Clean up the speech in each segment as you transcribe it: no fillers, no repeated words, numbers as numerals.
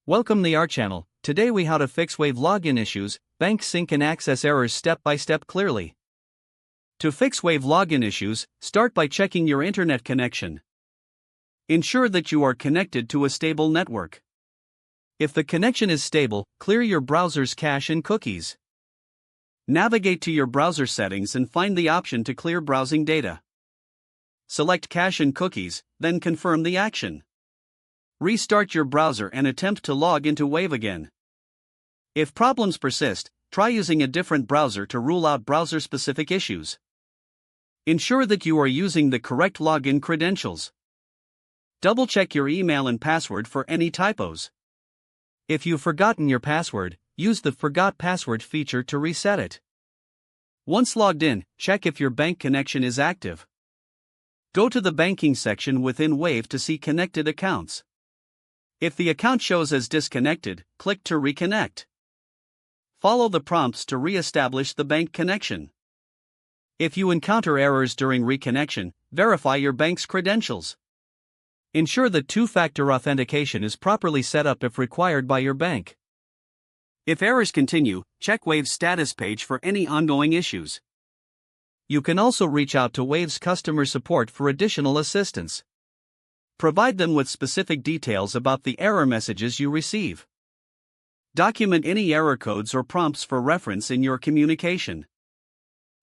Welcome to our channel. Today we how to fix Wave login issues, bank sync and access errors step by step clearly. To fix Wave login issues, start by checking your internet connection. Ensure that you are connected to a stable network. If the connection is stable, clear your browser's cache and cookies. Navigate to your browser settings and find the option to clear browsing data. Select cache and cookies, then confirm the action. Restart your browser and attempt to log into Wave again. If problems persist, try using a different browser to rule out browser-specific issues. Ensure that you are using the correct login credentials. Double-check your email and password for any typos. If you've forgotten your password, use the Forgot Password feature to reset it. Once logged in, check if your bank connection is active. Go to the banking section within Wave to see connected accounts. If the account shows as disconnected, click to reconnect. Follow the prompts to re-establish the bank connection. If you encounter errors during reconnection, verify your bank's credentials. Ensure that two-factor authentication is properly set up if required by your bank. If errors continue, check Wave's status page for any ongoing issues. You can also reach out to Wave's customer support for additional assistance. Provide them with specific details about the error messages you receive. Document any error codes or prompts for reference in your communication.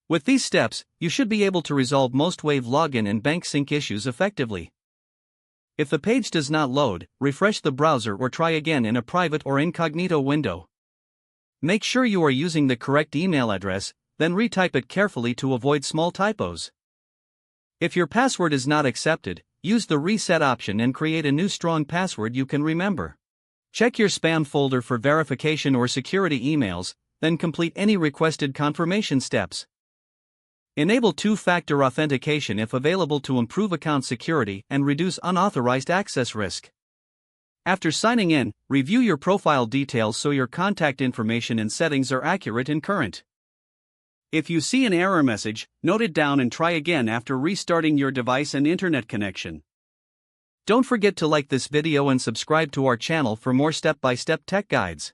With these steps, you should be able to resolve most Wave login and bank sync issues effectively. If the page does not load, refresh the browser or try again in a private or incognito window. Make sure you are using the correct email address, then retype it carefully to avoid small typos. If your password is not accepted, use the reset option and create a new strong password you can remember. Check your spam folder for verification or security emails, then complete any requested confirmation steps. Enable two-factor authentication if available to improve account security and reduce unauthorized access risk. After signing in, review your profile details so your contact information and settings are accurate and current. If you see an error message, note it down and try again after restarting your device and internet connection. Don't forget to like this video and subscribe to our channel for more step-by-step tech guides.